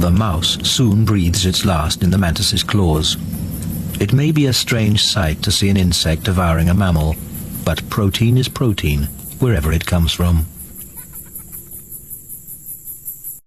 The mouse soon breathes its last in the mantis's claws. It may be a strange sight to see an insect devouring a mammal, but protein is protein, wherever it comes from.